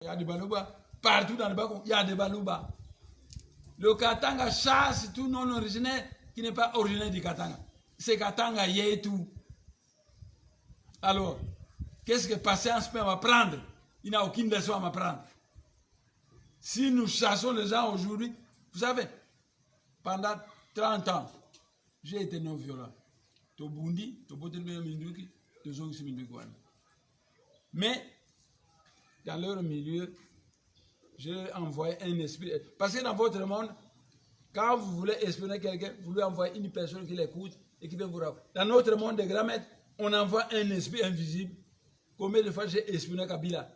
Il y a des Baluba. Partout dans le Bakou, il y a des Baluba. Le Katanga chasse tout non originaire qui n'est pas originaire du Katanga. C'est Katanga, y est tout. Alors, qu'est-ce que patience peut m'apprendre? Il n'a aucune leçon à m'apprendre. Si nous chassons les gens aujourd'hui, vous savez, pendant 30 ans, j'ai été non-violent. Mais, dans leur milieu, j'ai envoyé un esprit. Parce que dans votre monde, quand vous voulez espionner quelqu'un, vous lui envoyez une personne qui l'écoute et qui vient vous raconter. Dans notre monde de grand maîtres, on envoie un esprit invisible. Combien de fois j'ai espionné Kabila?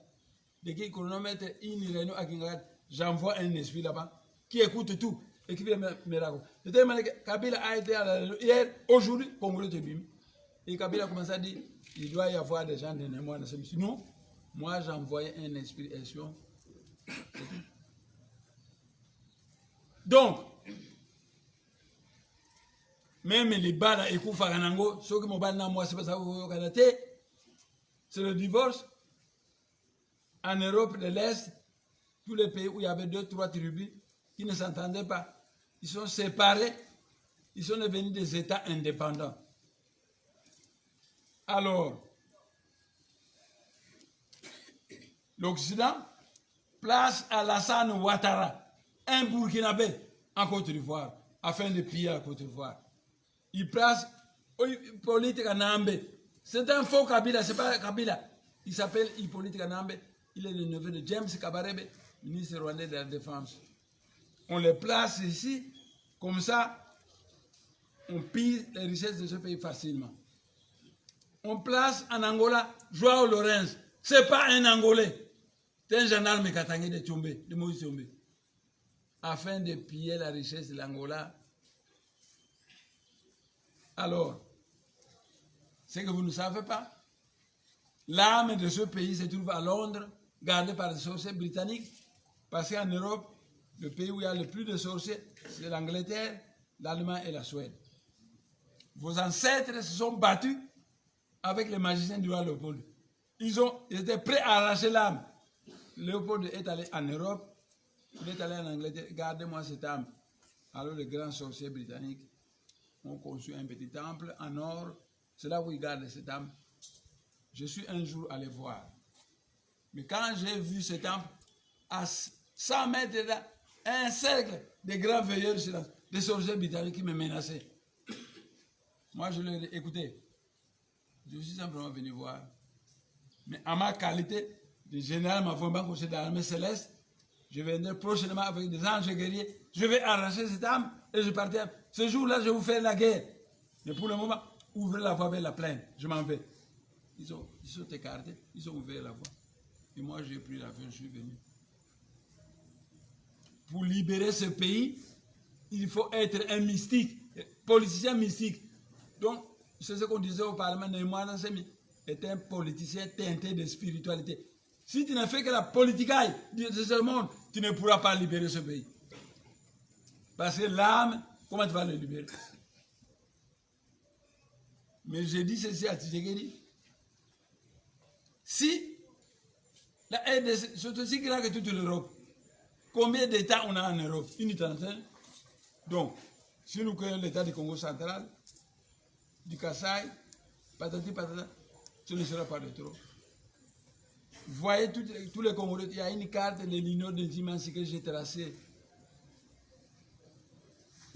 Dès qu'il chronomètre une réunion à Kingarat, j'envoie un esprit là-bas qui écoute tout et qui vient me raconter. De telle manière que Kabila a été à la réunion hier, aujourd'hui, Congolais te bim. Et Kabila a commencé à dire, il doit y avoir des gens de moi dans ce mission. Non, moi j'envoyais un esprit espion. Donc, même les bas et Koufaranango, ceux qui m'ont banni moi, c'est pas ça au Canada, c'est le divorce. En Europe de l'Est, tous les pays où il y avait 2-3 tribus qui ne s'entendaient pas, ils sont séparés, ils sont devenus des États indépendants. Alors, l'Occident place Alassane Ouattara, un Burkinabé, en Côte d'Ivoire, afin de piller la Côte d'Ivoire. Il place Hippolyte Kanambe. C'est un faux Kabila, c'est pas Kabila. Il s'appelle Hippolyte Kanambe. Il est le neveu de James Kabarebe, ministre rwandais de la Défense. On les place ici, comme ça, on pille les richesses de ce pays facilement. On place en Angola Joao Lorenz. C'est pas un Angolais. C'est un gendarme katangé de Tchombe, de Moïse Tchombe. Afin de piller la richesse de l'Angola. Alors, c'est que vous ne savez pas. L'âme de ce pays se trouve à Londres, gardée par des sorciers britanniques, parce qu'en Europe, le pays où il y a le plus de sorciers, c'est l'Angleterre, l'Allemagne et la Suède. Vos ancêtres se sont battus avec les magiciens du roi Léopold. Ils étaient prêts à arracher l'âme. Léopold est allé en Europe, il est allé en Angleterre, gardez-moi cette âme. Alors les grands sorciers britanniques ont conçu un petit temple en or, c'est là où ils gardent cette âme. Je suis un jour allé voir. Mais quand j'ai vu ce temple, à 100 mètres là, un cercle de grands veilleurs, des sorciers britanniques qui me menaçaient. Moi, je leur ai dit, écoutez, je suis simplement venu voir. Mais en ma qualité de général Mavomba, conseiller de l'armée céleste, je viendrai prochainement avec des anges guerriers. Je vais arracher cette âme et je partirai. Ce jour-là, je vous fais la guerre. Mais pour le moment, ouvrez la voie vers la plaine. Je m'en vais. Ils sont écartés, ils ont ouvert la voie. Et moi, j'ai pris l'avion, je suis venu. Pour libérer ce pays, il faut être un mystique, politicien mystique. Donc, c'est ce qu'on disait au Parlement, Neymar est un politicien teinté de spiritualité. Si tu ne fais que la politicaille de ce monde, tu ne pourras pas libérer ce pays. Parce que l'âme, comment tu vas le libérer? Mais j'ai dit ceci à Tshisekedi. Si la RDC, c'est aussi grand que toute l'Europe, combien d'États on a en Europe? Une trentaine. Donc, si nous créons l'État du Congo central, du Kasaï, patati patata, ce ne sera pas de trop. Vous voyez tous les Congolais, il y a une carte de l'Union des dimensions que j'ai tracée.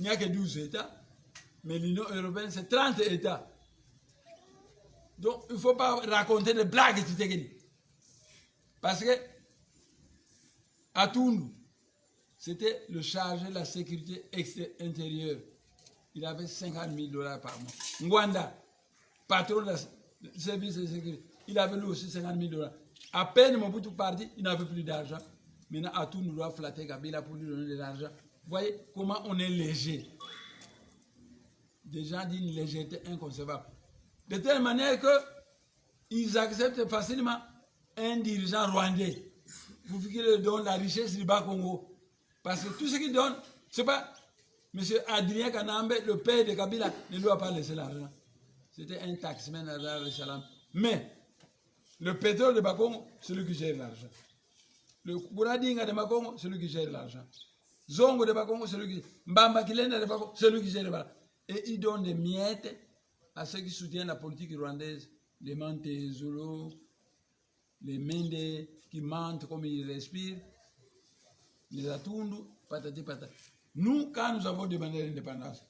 Il n'y a que 12 États, mais l'Union européenne, c'est 30 États. Donc, il ne faut pas raconter des blagues, parce que à Toundou, c'était le chargé de la sécurité intérieure. Il avait 50 000 $ par mois. Ngwanda, patron du service de sécurité, il avait lui aussi 50 000 $. À peine Mobutu parti, il n'avait plus d'argent. Maintenant, à Toundou doit flatter Kabila pour lui donner de l'argent. Vous voyez comment on est léger. Des gens d'une légèreté inconcevable. De telle manière qu'ils acceptent facilement un dirigeant rwandais pour qu'il leur donne la richesse du Bas-Congo. Parce que tout ce qu'il donne, c'est pas M. Adrien Kanambe, le père de Kabila, ne doit pas laisser l'argent. C'était un taxman à Dar es Salaam. Mais le pétrole de Bas-Congo, c'est lui qui gère l'argent. Le Kouradinga de Bakongo, c'est lui qui gère l'argent. Zongo de Bakongo, c'est lui qui... Mbamba Kilenda de Bakongo, c'est lui qui gère l'argent. Et il donne des miettes à ceux qui soutiennent la politique rwandaise. Les Mante Zulu, les Mende qui mentent comme ils respirent, les Atundu, patati patata. Nous, quand nous avons demandé l'indépendance,